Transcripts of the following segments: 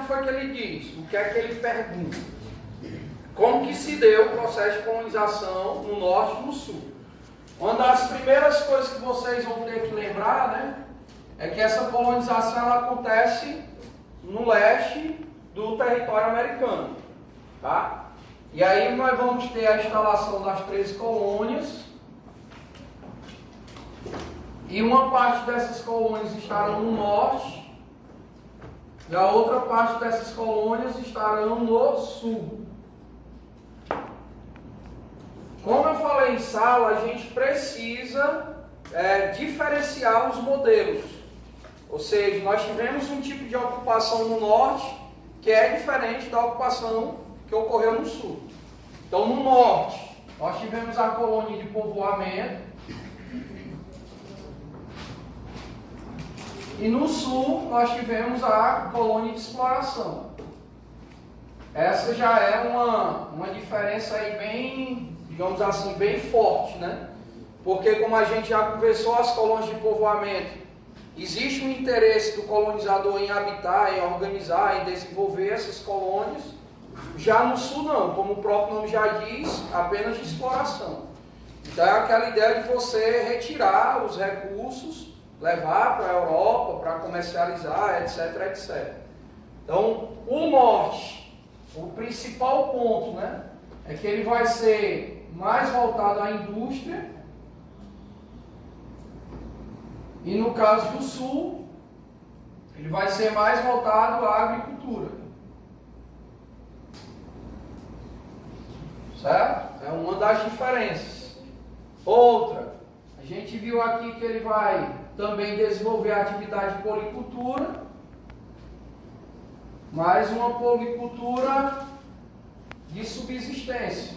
foi que ele diz? O que é que ele pergunta? Como que se deu o processo de colonização no norte e no sul? Uma das primeiras coisas que vocês vão ter que lembrar, né, é que essa colonização ela acontece no leste do território americano, tá? E aí nós vamos ter a instalação das 13 colônias, e uma parte dessas colônias estarão no norte, e a outra parte dessas colônias estarão no sul. Como eu falei em sala, a gente precisa diferenciar os modelos. Ou seja, nós tivemos um tipo de ocupação no norte que é diferente da ocupação que ocorreu no sul. Então, no norte, nós tivemos a colônia de povoamento. E no sul, nós tivemos a colônia de exploração. Essa já é uma diferença aí bem, digamos assim, bem forte, né? Porque, como a gente já conversou, as colônias de povoamento, existe um interesse do colonizador em habitar, em organizar, em desenvolver essas colônias. Já no sul não, como o próprio nome já diz, apenas de exploração. Então é aquela ideia de você retirar os recursos, levar para a Europa, para comercializar, etc, etc. Então, o norte, o principal ponto, né, é que ele vai ser mais voltado à indústria. E no caso do sul, ele vai ser mais voltado à agricultura. Certo? É uma das diferenças. Outra, a gente viu aqui que ele vai também desenvolver a atividade de policultura, mas uma policultura de subsistência.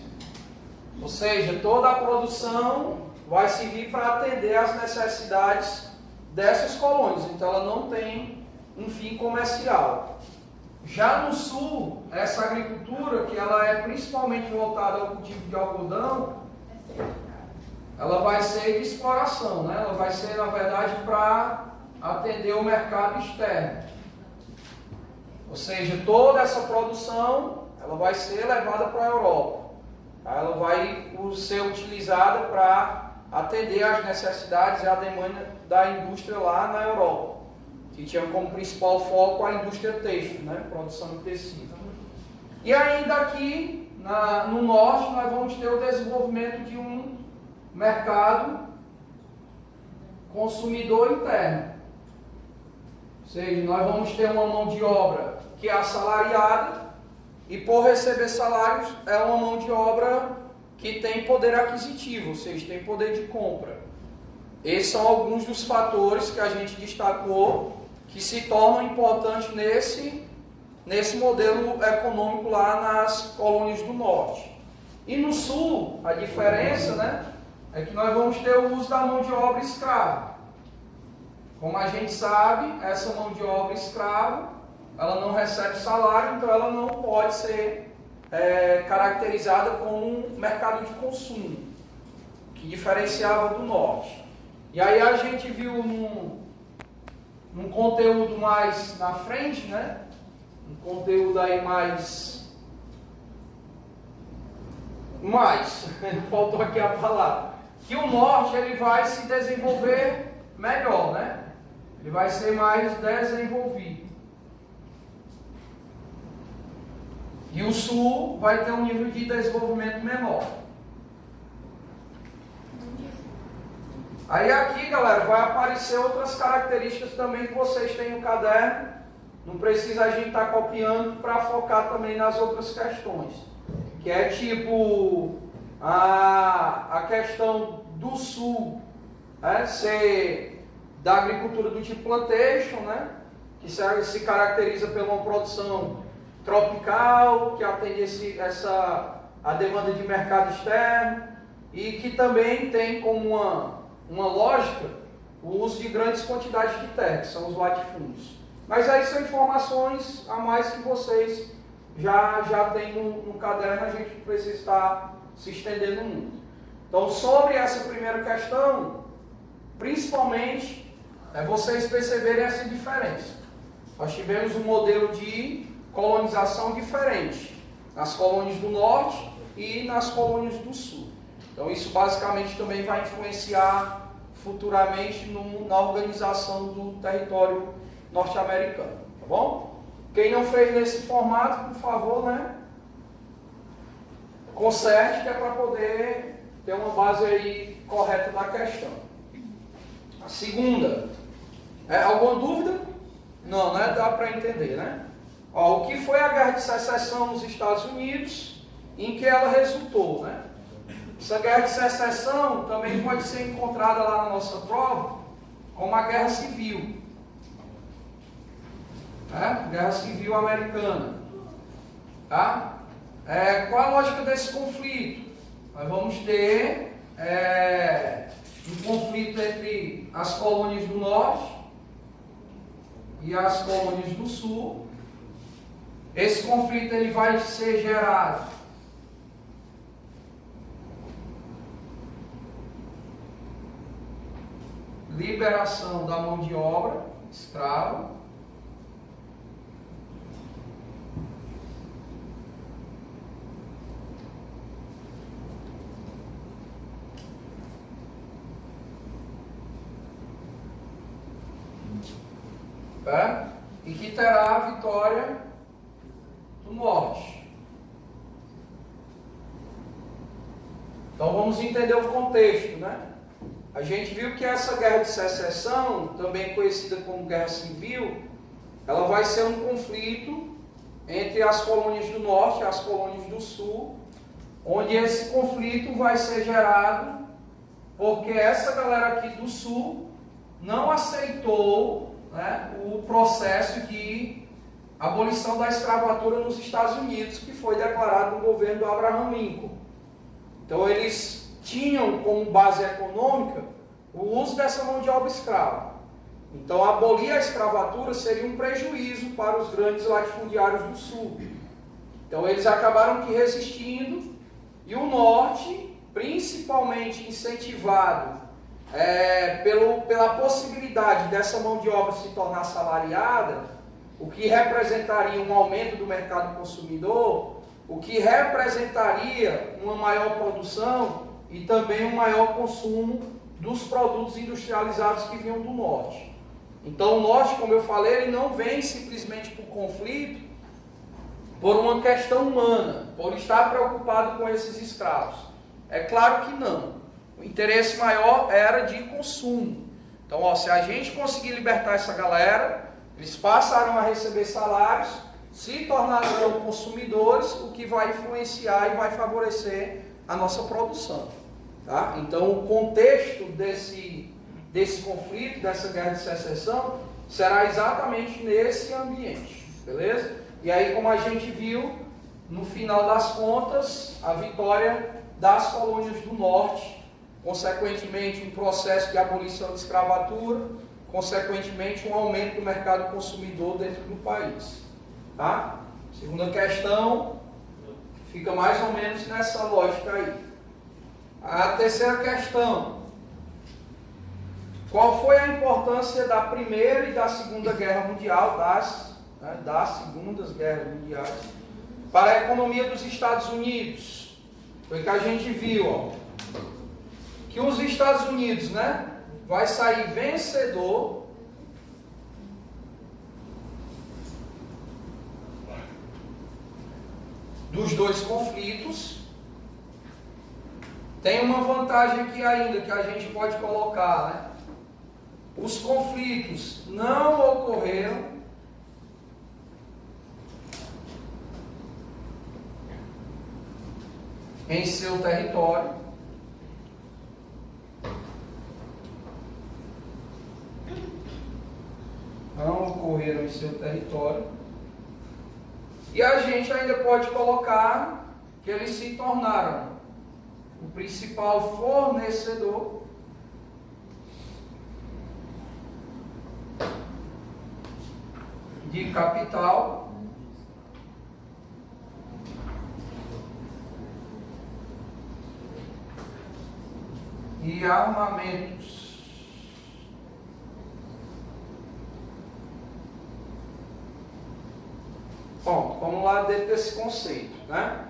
Ou seja, toda a produção vai servir para atender às necessidades dessas colônias, então ela não tem um fim comercial. Já no sul, essa agricultura, que ela é principalmente voltada ao cultivo de algodão, ela vai ser de exploração, né? Ela vai ser, na verdade, para atender o mercado externo. Ou seja, toda essa produção, ela vai ser levada para a Europa. Ela vai ser utilizada para atender às necessidades e à demanda da indústria lá na Europa, que tinha como principal foco a indústria têxtil, né? Produção de tecido. E ainda aqui, no norte, nós vamos ter o desenvolvimento de um mercado consumidor interno. Ou seja, nós vamos ter uma mão de obra que é assalariada, e por receber salários é uma mão de obra que tem poder aquisitivo, ou seja, tem poder de compra. Esses são alguns dos fatores que a gente destacou que se tornam importantes nesse modelo econômico lá nas colônias do norte. E no sul, a diferença, né, é que nós vamos ter o uso da mão de obra escrava. Como a gente sabe, essa mão de obra escrava, ela não recebe salário, então ela não pode ser caracterizada como um mercado de consumo, que diferenciava do norte. E aí a gente viu num conteúdo mais na frente, né? Um conteúdo aí mais, faltou aqui a palavra, que o norte ele vai se desenvolver melhor, né? Ele vai ser mais desenvolvido. E o sul vai ter um nível de desenvolvimento menor. Aí aqui, galera, vai aparecer outras características também que vocês têm no caderno. Não precisa a gente estar copiando para focar também nas outras questões. Que é tipo a questão do sul, né, ser da agricultura do tipo plantation, né, que se caracteriza pela uma produção tropical, que atende a demanda de mercado externo e que também tem como uma lógica o uso de grandes quantidades de terra, que são os latifúndios. Mas aí são informações a mais que vocês já têm no caderno, a gente precisa estar se estendendo muito. Então, sobre essa primeira questão, principalmente, vocês perceberem essa diferença. Nós tivemos um modelo de colonização diferente nas colônias do norte e nas colônias do sul. Então isso basicamente também vai influenciar futuramente na organização do território norte-americano, tá bom? Quem não fez nesse formato, por favor, né? Conserte, que é para poder ter uma base aí correta da questão. A segunda, alguma dúvida? Não, né? Dá para entender, né? Ó, o que foi a Guerra de Secessão nos Estados Unidos, em que ela resultou, né? Essa Guerra de Secessão também pode ser encontrada lá na nossa prova como a Guerra Civil, né? Guerra Civil Americana, tá? Qual a lógica desse conflito? Nós vamos ter um conflito entre as colônias do norte e as colônias do sul. Esse conflito ele vai ser gerado liberação da mão de obra escrava, e que terá a vitória do norte. Então vamos entender o contexto, né? A gente viu que essa Guerra de Secessão, também conhecida como Guerra Civil, ela vai ser um conflito entre as colônias do norte e as colônias do sul, onde esse conflito vai ser gerado porque essa galera aqui do sul não aceitou, né, o processo de abolição da escravatura nos Estados Unidos, que foi declarado no governo do Abraham Lincoln. Então eles tinham como base econômica o uso dessa mão de obra escrava. Então abolir a escravatura seria um prejuízo para os grandes latifundiários do sul. Então eles acabaram que resistindo, e o norte, principalmente incentivado pela possibilidade dessa mão de obra se tornar salariada, o que representaria um aumento do mercado consumidor, o que representaria uma maior produção e também um maior consumo dos produtos industrializados que vinham do norte. Então o norte, como eu falei, ele não vem simplesmente por conflito, por uma questão humana, por estar preocupado com esses escravos. É claro que não. O interesse maior era de consumo. Então, ó, se a gente conseguir libertar essa galera, eles passaram a receber salários, se tornarão consumidores, o que vai influenciar e vai favorecer a nossa produção. Tá? Então, o contexto desse conflito, dessa Guerra de Secessão, será exatamente nesse ambiente. Beleza? E aí, como a gente viu, no final das contas, a vitória das colônias do norte, consequentemente um processo de abolição de escravatura, consequentemente um aumento do mercado consumidor dentro do país. Tá? Segunda questão, fica mais ou menos nessa lógica aí. A terceira questão, qual foi a importância da Primeira e da Segunda Guerra Mundial, das Segundas Guerras Mundiais, para a economia dos Estados Unidos? Foi que a gente viu, ó, que os Estados Unidos, né, vai sair vencedor dos dois conflitos. Tem uma vantagem aqui ainda que a gente pode colocar, né? Os conflitos não ocorreram em seu território. Não ocorreram em seu território. E a gente ainda pode colocar que eles se tornaram o principal fornecedor de capital e armamentos. Bom, vamos lá dentro desse conceito, né?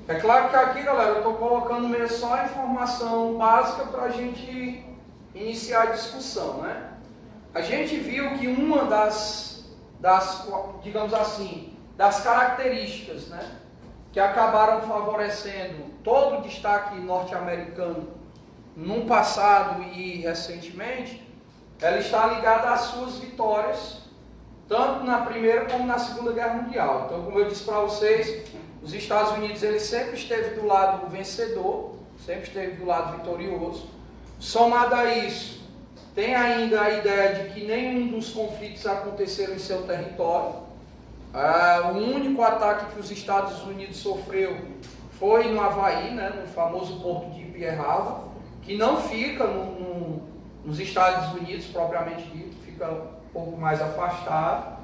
É claro que aqui, galera, eu estou colocando mesmo só a informação básica para a gente iniciar a discussão, né? A gente viu que uma digamos assim, das características, né, que acabaram favorecendo todo o destaque norte-americano no passado e recentemente, ela está ligada às suas vitórias, tanto na Primeira como na Segunda Guerra Mundial. Então, como eu disse para vocês, os Estados Unidos ele sempre esteve do lado vencedor, sempre esteve do lado vitorioso. Somado a isso, tem ainda a ideia de que nenhum dos conflitos aconteceram em seu território. O único ataque que os Estados Unidos sofreu foi no Havaí, né, no famoso porto de Pearl Harbor, que não fica nos Estados Unidos propriamente dito, fica um pouco mais afastado.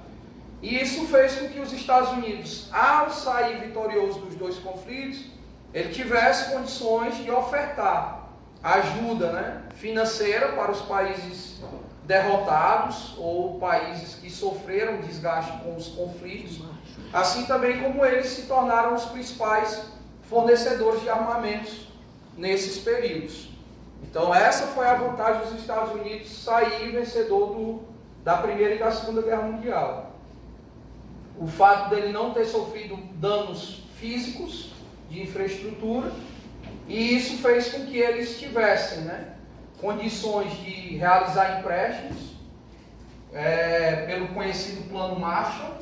E isso fez com que os Estados Unidos, ao sair vitorioso dos dois conflitos, ele tivesse condições de ofertar ajuda, né, financeira para os países derrotados ou países que sofreram desgaste com os conflitos, assim também como eles se tornaram os principais fornecedores de armamentos nesses períodos. Então essa foi a vantagem dos Estados Unidos sair vencedor da Primeira e da Segunda Guerra Mundial. O fato dele não ter sofrido danos físicos de infraestrutura, e isso fez com que eles tivessem, né, condições de realizar empréstimos pelo conhecido Plano Marshall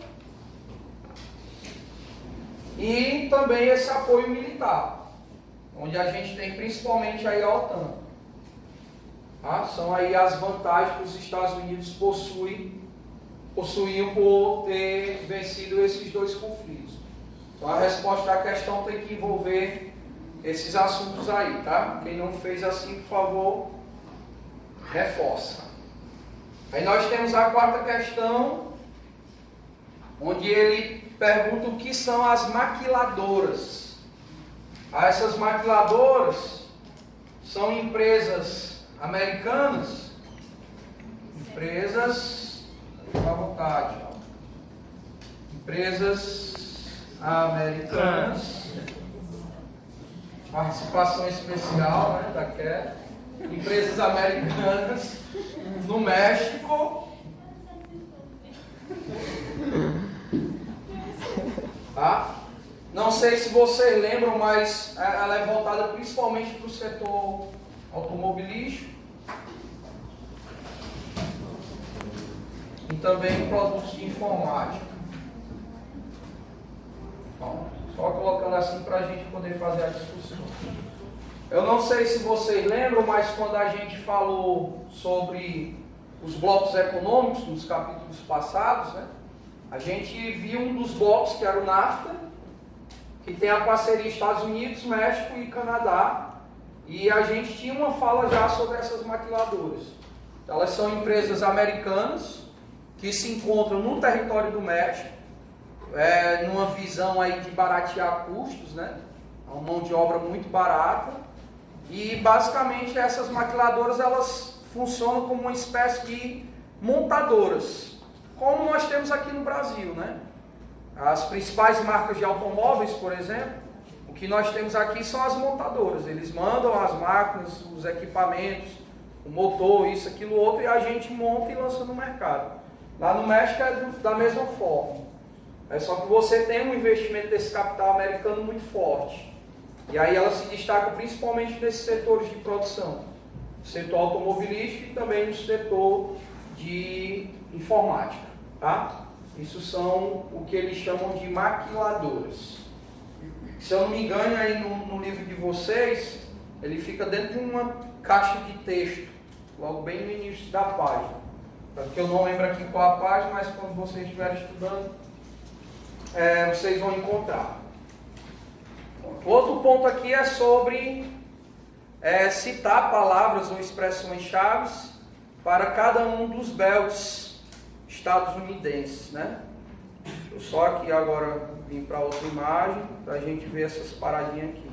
e também esse apoio militar, onde a gente tem principalmente aí a OTAN. Tá? São aí as vantagens que os Estados Unidos possuíam por ter vencido esses dois conflitos. Então a resposta da questão tem que envolver esses assuntos aí, tá? Quem não fez assim, por favor, reforça. Aí nós temos a quarta questão, onde ele pergunta o que são as maquiladoras. Essas maquiladoras são empresas americanas, à vontade, empresas americanas, participação especial, né, da Kelly, empresas americanas no México, tá? Não sei se vocês lembram, mas ela é voltada principalmente para o setor automobilístico e também produtos de informática. Bom, só colocando assim para a gente poder fazer a discussão. Eu não sei se vocês lembram, mas quando a gente falou sobre os blocos econômicos nos capítulos passados, né, a gente viu um dos blocos que era o NAFTA, que tem a parceria Estados Unidos, México e Canadá, e a gente tinha uma fala já sobre essas maquiladoras. Elas são empresas americanas que se encontram no território do México, numa visão aí de baratear custos, né? Uma mão de obra muito barata, e basicamente essas maquiladoras elas funcionam como uma espécie de montadoras, como nós temos aqui no Brasil, né? As principais marcas de automóveis, por exemplo, o que nós temos aqui são as montadoras. Eles mandam as máquinas, os equipamentos, o motor, isso, aquilo, outro, e a gente monta e lança no mercado. Lá no México é da mesma forma. É só que você tem um investimento desse capital americano muito forte. E aí ela se destaca principalmente nesses setores de produção. No setor automobilístico e também no setor de informática. Tá? Isso são o que eles chamam de maquiladoras. Se eu não me engano, aí no livro de vocês, ele fica dentro de uma caixa de texto, logo bem no início da página. Porque eu não lembro aqui qual a página, mas quando vocês estiverem estudando, vocês vão encontrar. Outro ponto aqui é sobre citar palavras ou expressões chaves para cada um dos BELs estadunidenses, né? Deixa eu só aqui agora vir para outra imagem para a gente ver essas paradinhas aqui.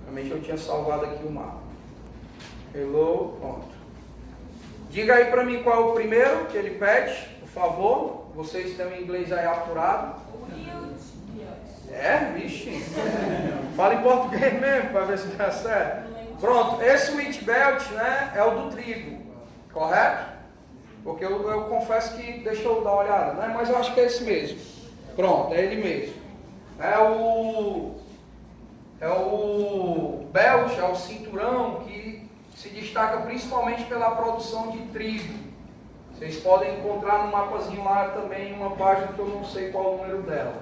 Realmente eu tinha salvado aqui o mapa. Hello, pronto. Diga aí para mim qual é o primeiro que ele pede, por favor. Vocês têm o inglês aí apurado. Vixe. Fala em português mesmo, para ver se dá certo. Pronto, esse wheat belt, né, é o do trigo, correto? Porque eu confesso que, deixa eu dar uma olhada, né, mas eu acho que é esse mesmo. Pronto, é ele mesmo. É o belt, é o cinturão que se destaca principalmente pela produção de trigo. Vocês podem encontrar no mapazinho lá também uma página que eu não sei qual é o número dela.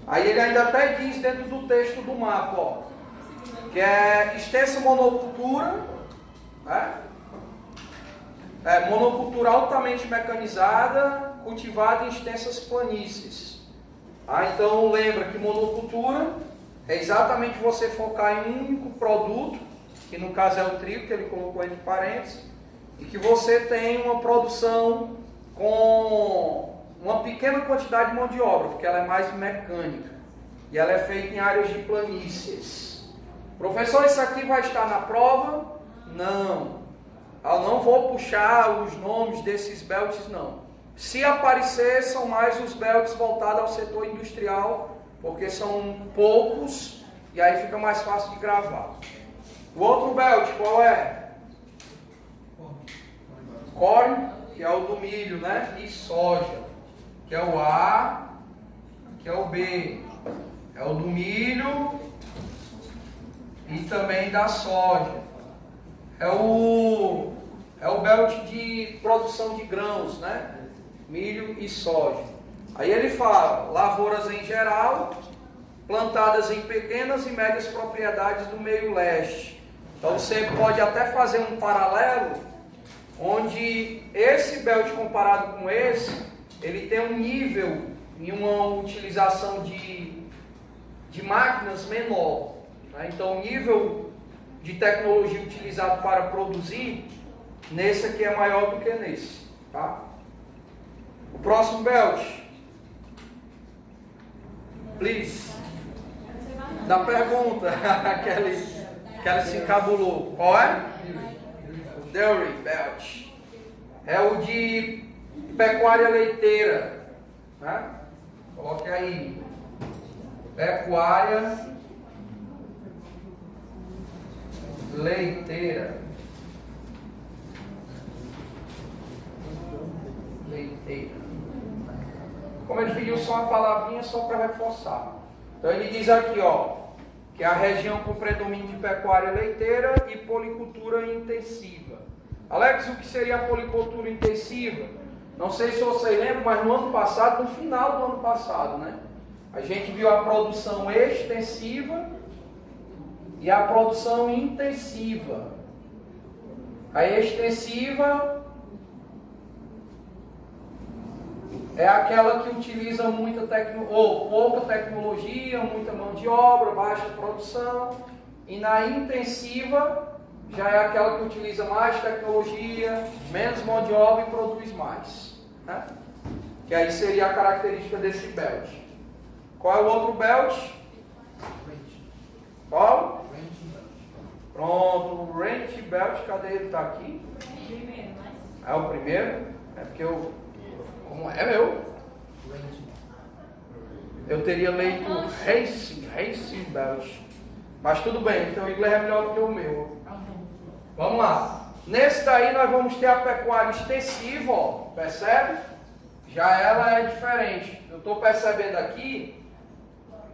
Aí ele ainda até diz dentro do texto do mapa, ó, que é extensa monocultura, né? Monocultura altamente mecanizada, cultivada em extensas planícies. Então lembra que monocultura é exatamente você focar em um único produto, que no caso é o trigo, que ele colocou entre parênteses, e que você tem uma produção com uma pequena quantidade de mão de obra, porque ela é mais mecânica, e ela é feita em áreas de planícies. Professor, isso aqui vai estar na prova? Não. Eu não vou puxar os nomes desses belts, não. Se aparecer, são mais os belts voltados ao setor industrial, porque são poucos, e aí fica mais fácil de gravar. O outro belt, qual é? Corn, que é o do milho, né? E soja, que é o A, que é o B. É o do milho e também da soja. É o belt de produção de grãos, né? Milho e soja. Aí ele fala, lavouras em geral, plantadas em pequenas e médias propriedades do meio leste. Então você pode até fazer um paralelo, onde esse belt comparado com esse, ele tem um nível em uma utilização de máquinas menor. Né? Então o nível de tecnologia utilizado para produzir, nesse aqui é maior do que nesse. Tá? O próximo belt. Please. Da pergunta que ela se encabulou. Qual é? O Dairy Belt. É o de pecuária leiteira. Né? Coloque aí. Pecuária leiteira. Leiteira. Como ele pediu só uma palavrinha só para reforçar. Então ele diz aqui, ó, que é a região com predomínio de pecuária leiteira e policultura intensiva. Alex, o que seria a policultura intensiva? Não sei se vocês lembram, mas no ano passado, no final do ano passado, né? A gente viu a produção extensiva e a produção intensiva. A extensiva é aquela que utiliza muita ou pouca tecnologia, muita mão de obra, baixa produção. E na intensiva já é aquela que utiliza mais tecnologia, menos mão de obra e produz mais. Né? Que aí seria a característica desse belt. Qual é o outro belt? Qual? Pronto, o range belt, cadê ele? Está aqui? É o primeiro? É porque eu... Como é meu? Eu teria leito Racing Belt. Mas tudo bem, então o inglês é melhor do que o meu. Vamos lá. Nesse daí nós vamos ter a pecuária extensiva, ó. Percebe? Já ela é diferente. Eu estou percebendo aqui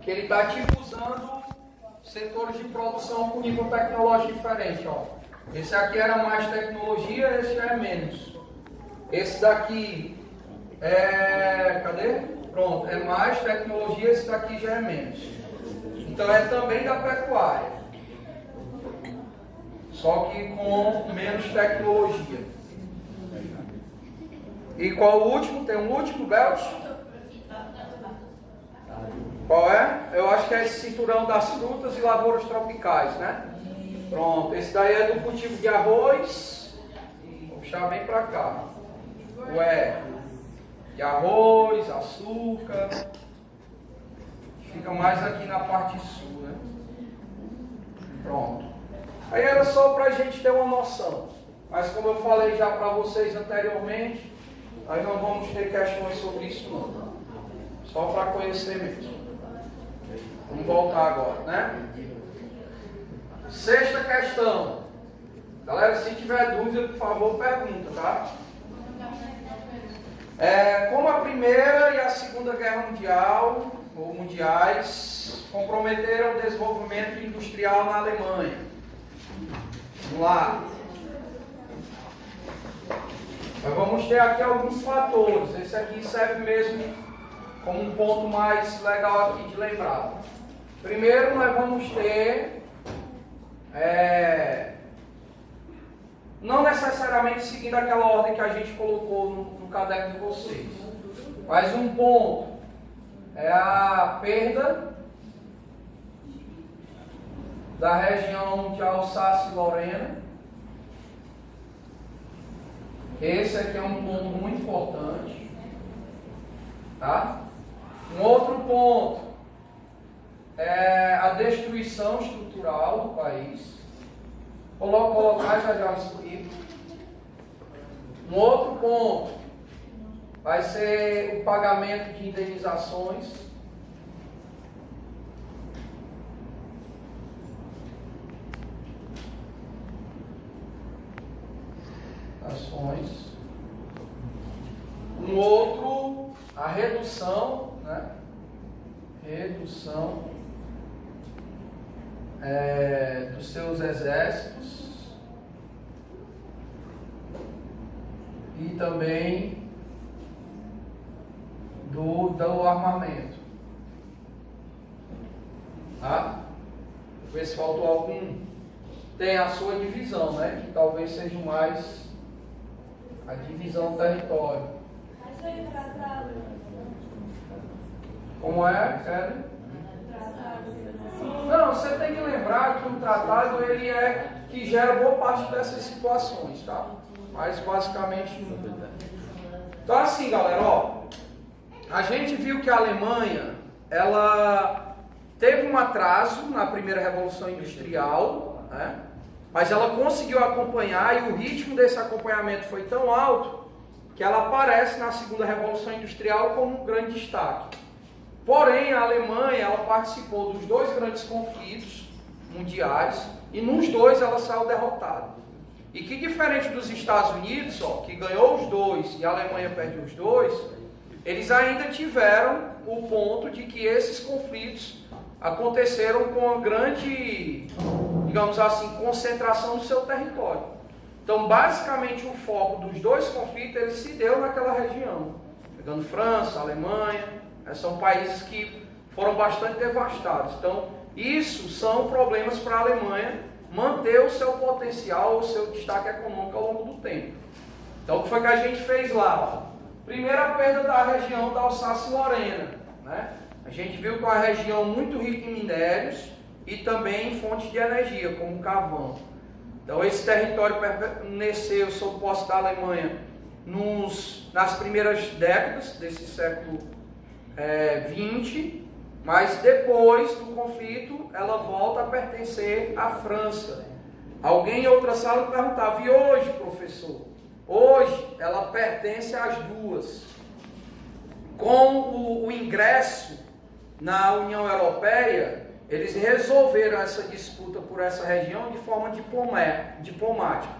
que ele está tipo usando setores de produção com nível tecnológico diferente, ó. Esse aqui era mais tecnologia, esse já é menos. Esse daqui cadê? Pronto, é mais tecnologia, esse daqui já é menos. Então é também da pecuária, só que com menos tecnologia. E qual o último? Tem um último belt? Qual é? Eu acho que é esse cinturão das frutas e lavouras tropicais, né? Pronto, esse daí é do cultivo de arroz. Vou puxar bem para cá. De arroz, açúcar, fica mais aqui na parte sul, né? Pronto. Aí era só para a gente ter uma noção, mas como eu falei já para vocês anteriormente, nós não vamos ter questões sobre isso não. Só para conhecer mesmo. Vamos voltar agora, né? Sexta questão. Galera, se tiver dúvida, por favor, pergunta, tá? Como a Primeira e a Segunda Guerra Mundial, ou mundiais, comprometeram o desenvolvimento industrial na Alemanha? Vamos lá. Nós vamos ter aqui alguns fatores. Esse aqui serve mesmo como um ponto mais legal aqui de lembrar. Primeiro, nós vamos ter, não necessariamente seguindo aquela ordem que a gente colocou no caderno de vocês, mas um ponto é a perda da região de Alsácia e Lorena. Esse aqui é um ponto muito importante, tá? Um outro ponto é a destruição estrutural do país. Vou colocar já explico. Um outro ponto vai ser o pagamento de indenizações. Um outro, a redução, né? Redução dos seus exércitos e também do armamento. Tá? Vou ver se faltou algum. Tem a sua divisão, né? Que talvez seja mais a divisão do território. Como é, Karen? Não, você tem que lembrar que o tratado ele que gera boa parte dessas situações, tá? Mas basicamente não. Então assim, galera, ó, a gente viu que a Alemanha ela teve um atraso na primeira Revolução Industrial, né? Mas ela conseguiu acompanhar e o ritmo desse acompanhamento foi tão alto que ela aparece na segunda Revolução Industrial como um grande destaque. Porém, a Alemanha ela participou dos dois grandes conflitos mundiais e nos dois ela saiu derrotada. E que diferente dos Estados Unidos, ó, que ganhou os dois e a Alemanha perdeu os dois, eles ainda tiveram o ponto de que esses conflitos aconteceram com uma grande, digamos assim, concentração do seu território. Então, basicamente, o foco dos dois conflitos ele se deu naquela região, pegando França, Alemanha, são países que foram bastante devastados. Então, isso são problemas para a Alemanha manter o seu potencial, o seu destaque econômico ao longo do tempo. Então, o que foi que a gente fez lá? Primeira perda da região da Alsácia e Lorena, né? A gente viu que é uma região muito rica em minérios e também em fontes de energia, como carvão. Então, esse território permaneceu sob posse da Alemanha nas primeiras décadas desse século XX, mas depois do conflito ela volta a pertencer à França. Alguém em outra sala perguntava: e hoje, professor? Hoje ela pertence às duas. Com o ingresso na União Europeia, eles resolveram essa disputa por essa região de forma diplomática.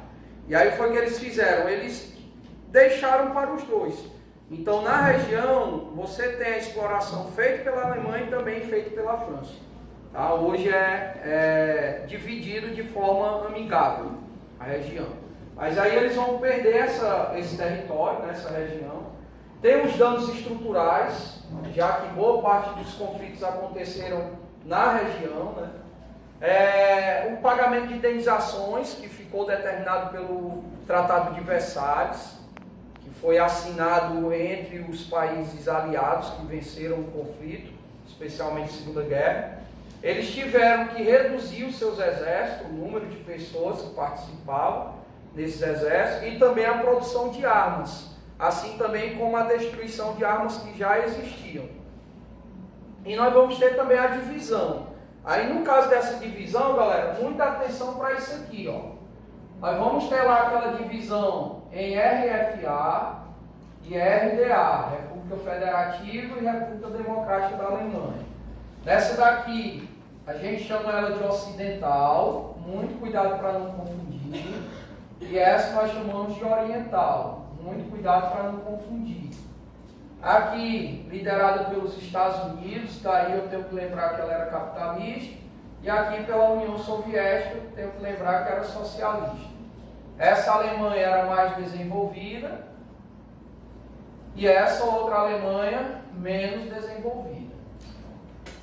E aí foi o que eles fizeram, eles deixaram para os dois. Então, na região, você tem a exploração feita pela Alemanha e também feita pela França. Tá? Hoje é dividido de forma amigável a região. Mas aí eles vão perder esse território, nessa região. Tem os danos estruturais, já que boa parte dos conflitos aconteceram na região, né? O pagamento de indenizações, que ficou determinado pelo Tratado de Versalhes, que foi assinado entre os países aliados que venceram o conflito, especialmente a Segunda Guerra. Eles tiveram que reduzir os seus exércitos, o número de pessoas que participavam desses exércitos, e também a produção de armas, assim também como a destruição de armas que já existiam. E nós vamos ter também a divisão. Aí no caso dessa divisão, galera, muita atenção para isso aqui, ó. Nós vamos ter lá aquela divisão em RFA e RDA, República Federativa e República Democrática da Alemanha. Nessa daqui, a gente chama ela de ocidental, muito cuidado para não confundir, e essa nós chamamos de oriental, muito cuidado para não confundir. Aqui, liderada pelos Estados Unidos, daí eu tenho que lembrar que ela era capitalista, e aqui pela União Soviética, eu tenho que lembrar que era socialista. Essa Alemanha era mais desenvolvida, e essa outra Alemanha menos desenvolvida.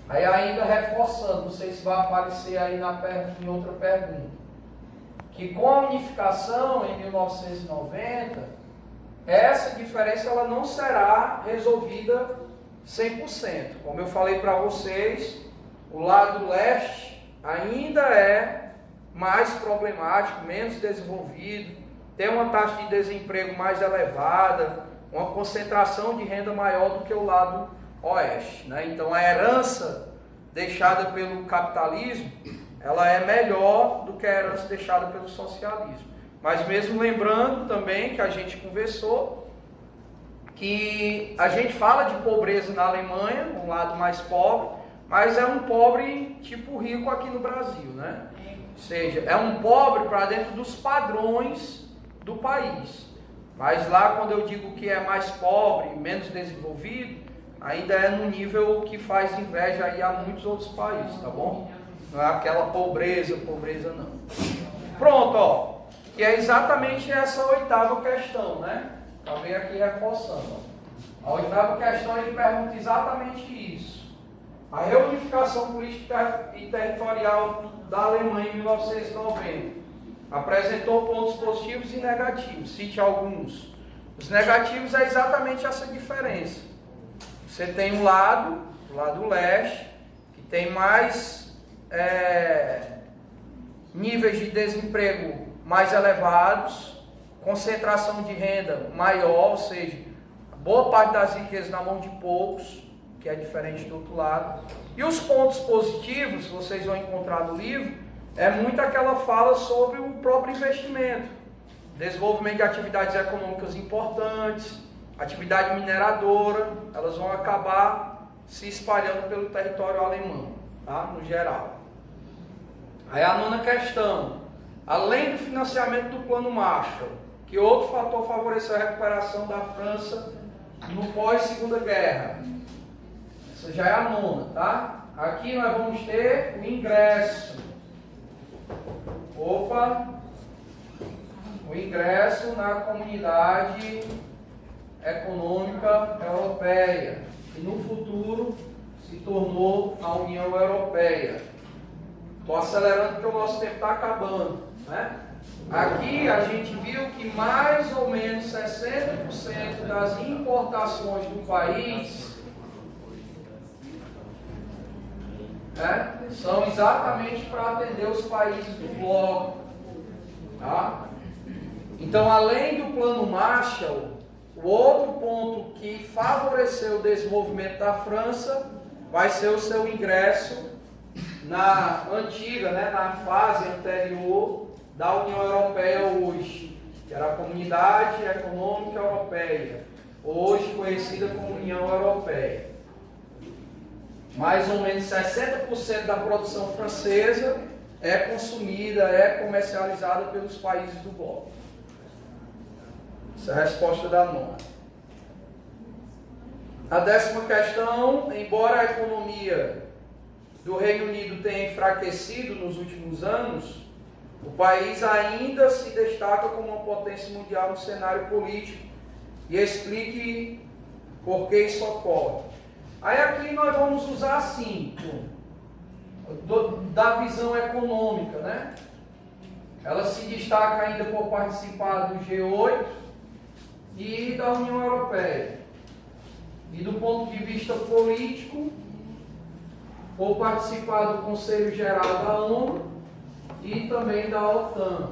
Aí ainda reforçando, não sei se vai aparecer aí em outra pergunta, que com a unificação em 1990, essa diferença ela não será resolvida 100%. Como eu falei para vocês, o lado leste ainda é mais problemático, menos desenvolvido, tem uma taxa de desemprego mais elevada, uma concentração de renda maior do que o lado oeste, né? Então a herança deixada pelo capitalismo, ela é melhor do que a herança deixada pelo socialismo. Mas mesmo lembrando também que a gente conversou, que a gente fala de pobreza na Alemanha, um lado mais pobre, mas é um pobre tipo rico aqui no Brasil, né? Ou seja, é um pobre para dentro dos padrões do país. Mas lá quando eu digo que é mais pobre, menos desenvolvido, ainda é no nível que faz inveja aí a muitos outros países, tá bom? Não é aquela pobreza não. Pronto, ó. Que é exatamente essa oitava questão, né? Também aqui reforçando. A oitava questão ele pergunta exatamente isso. A reunificação política e territorial da Alemanha em 1990 apresentou pontos positivos e negativos. Cite alguns. Os negativos é exatamente essa diferença. Você tem um lado, o lado leste, que tem mais níveis de desemprego mais elevados, concentração de renda maior, ou seja, boa parte das riquezas na mão de poucos, que é diferente do outro lado. E os pontos positivos, vocês vão encontrar no livro, é muito aquela fala sobre o próprio investimento, desenvolvimento de atividades econômicas importantes, atividade mineradora, elas vão acabar se espalhando pelo território alemão, tá? No geral. Aí a nona questão. Além do financiamento do Plano Marshall, que outro fator favoreceu a recuperação da França no pós-Segunda Guerra? Essa já é a nona, tá? Aqui nós vamos ter o ingresso. O ingresso na Comunidade Econômica Europeia, que no futuro se tornou a União Europeia. Estou acelerando porque o nosso tempo está acabando, né? Aqui a gente viu que mais ou menos 60% das importações do país são exatamente para atender os países do bloco, tá? Então, além do Plano Marshall, o outro ponto que favoreceu o desenvolvimento da França vai ser o seu ingresso na antiga, na fase anterior da União Europeia hoje, que era a Comunidade Econômica Europeia, hoje conhecida como União Europeia. Mais ou menos 60% da produção francesa é consumida, é comercializada pelos países do bloco. Essa é a resposta da nona. A 10ª questão, embora a economia do Reino Unido tenha enfraquecido nos últimos anos, o país ainda se destaca como uma potência mundial no cenário político, e explique por que isso ocorre. Aí aqui nós vamos usar assim, da visão econômica, né? Ela se destaca ainda por participar do G8 e da União Europeia. E do ponto de vista político, por participar do Conselho Geral da ONU e também da OTAN.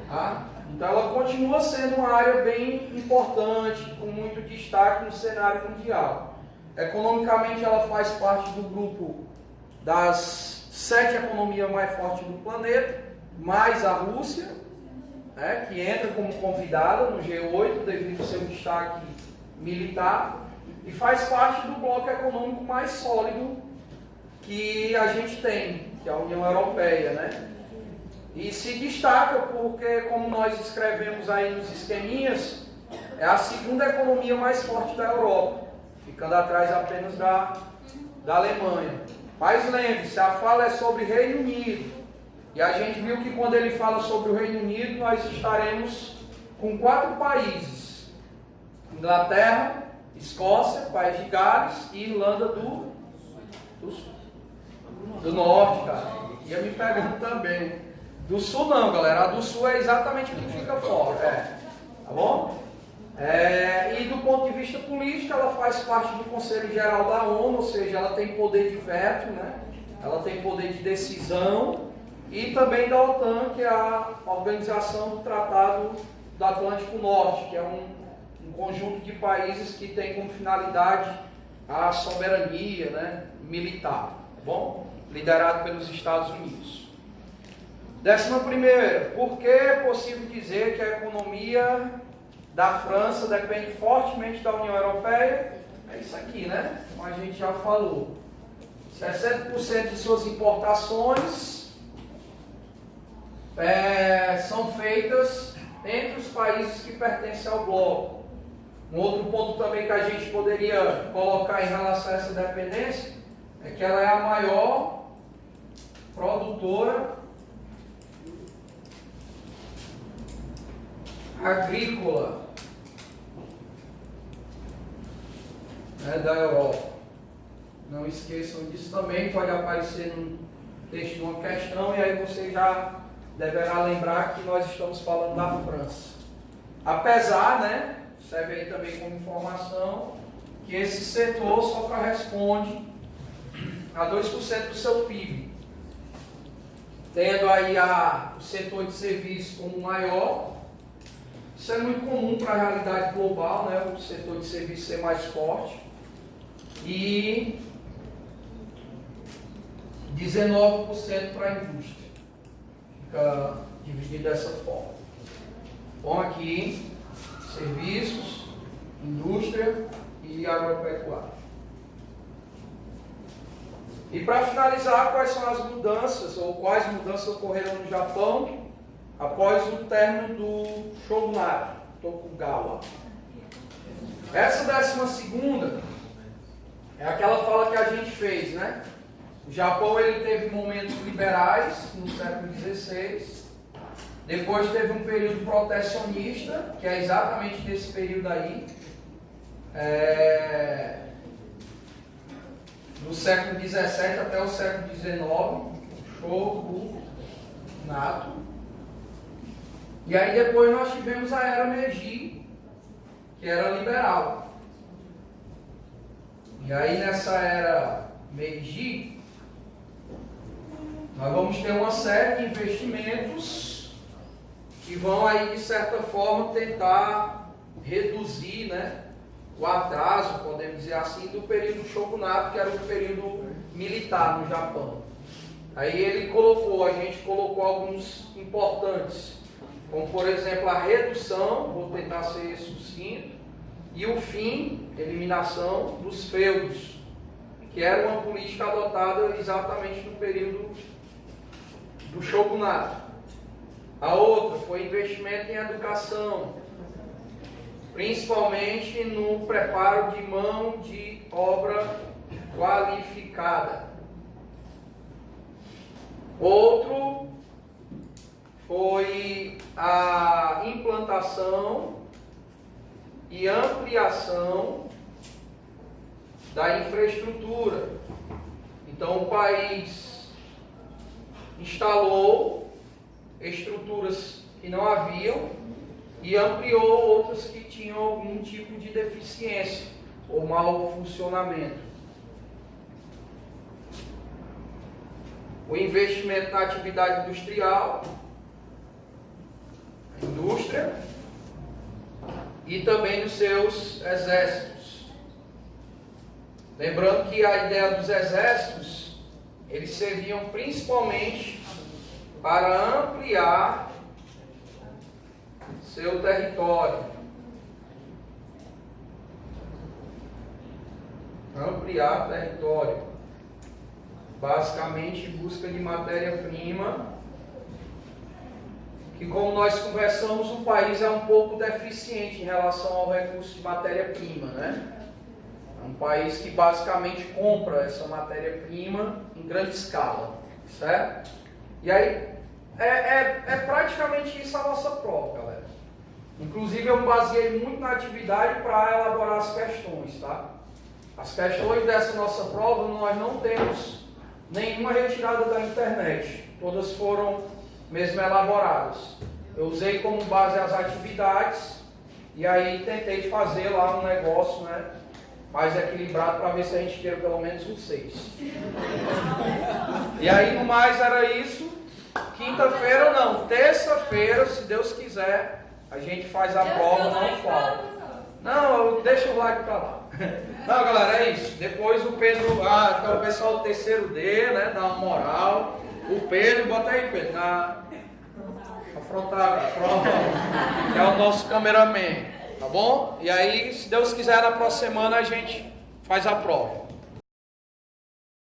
Tá? Então ela continua sendo uma área bem importante, com muito destaque no cenário mundial. Economicamente ela faz parte do grupo das 7 economias mais fortes do planeta, mais a Rússia, né, que entra como convidada no G8 devido ao seu destaque militar e faz parte do bloco econômico mais sólido que a gente tem, que é a União Europeia, né? E se destaca porque, como nós escrevemos aí nos esqueminhas, é a segunda economia mais forte da Europa, ficando atrás apenas da Alemanha. Mas lembre-se, a fala é sobre Reino Unido. E a gente viu que quando ele fala sobre o Reino Unido, nós estaremos com 4 países: Inglaterra, Escócia, País de Gales e Irlanda do Norte, cara. Ia me pegando também. Do Sul não, galera. A do Sul é exatamente o que fica fora. Tá bom? E do ponto de vista político, ela faz parte do Conselho Geral da ONU, ou seja, ela tem poder de veto, né? Ela tem poder de decisão, e também da OTAN, que é a Organização do Tratado do Atlântico Norte, que é um conjunto de países que tem como finalidade a soberania, né, militar, tá bom? Liderado pelos Estados Unidos. 11ª, por que é possível dizer que a economia da França depende fortemente da União Europeia? É isso aqui, né? Como a gente já falou. 60% de suas importações são feitas entre os países que pertencem ao bloco. Um outro ponto também que a gente poderia colocar em relação a essa dependência é que ela é a maior produtora agrícola, né, da Europa. Não esqueçam disso também, pode aparecer no texto de uma questão e aí você já deverá lembrar que nós estamos falando da França. Apesar, né, serve aí também como informação, que esse setor só corresponde a 2% do seu PIB. Tendo aí o setor de serviços como maior. Isso é muito comum para a realidade global, né, o setor de serviços ser mais forte. E 19% para a indústria. Fica dividido dessa forma. Bom, aqui, serviços, indústria e agropecuária. E para finalizar, quais são as mudanças, ou quais mudanças ocorreram no Japão após o término do Shogunato, Tokugawa. Essa 12ª é aquela fala que a gente fez, né? O Japão ele teve momentos liberais no século XVI, depois teve um período protecionista, que é exatamente desse período aí, do século XVII até o século XIX, Shogunato. E aí depois nós tivemos a era Meiji, que era liberal. E aí nessa era Meiji, nós vamos ter uma série de investimentos que vão aí de certa forma tentar reduzir, né, o atraso, podemos dizer assim, do período Shogunato, que era o período militar no Japão. Aí a gente colocou alguns importantes, como por exemplo a redução, vou tentar ser sucinto, e o fim, eliminação dos feudos, que era uma política adotada exatamente no período do Shogunato. A outra foi investimento em educação, principalmente no preparo de mão de obra qualificada. Outro foi a implantação e ampliação da infraestrutura. Então o país instalou estruturas que não haviam e ampliou outras que tinham algum tipo de deficiência ou mau funcionamento. O investimento na atividade industrial, indústria, e também nos seus exércitos. Lembrando que a ideia dos exércitos, eles serviam principalmente para ampliar seu território. Ampliar território. Basicamente, busca de matéria-prima. Que, como nós conversamos, o país é um pouco deficiente em relação ao recurso de matéria-prima, né? É um país que basicamente compra essa matéria-prima em grande escala, certo? E aí, é praticamente isso a nossa prova, galera. Inclusive, eu baseei muito na atividade para elaborar as questões, tá? As questões dessa nossa prova, nós não temos nenhuma retirada da internet. Todas foram mesmo elaboradas. Eu usei como base as atividades e aí tentei fazer lá um negócio, né, mais equilibrado para ver se a gente tira pelo menos um 6. E aí no mais era isso. Quinta-feira não, terça-feira, se Deus quiser, a gente faz a prova, não falta. Não, deixa o like pra lá. Não, galera, é isso. Depois o Pedro, então o pessoal do terceiro D, né, dá uma moral. O Pedro, bota aí, Pedro, afrontar, é o nosso cameraman, tá bom? E aí, se Deus quiser, na próxima semana a gente faz a prova.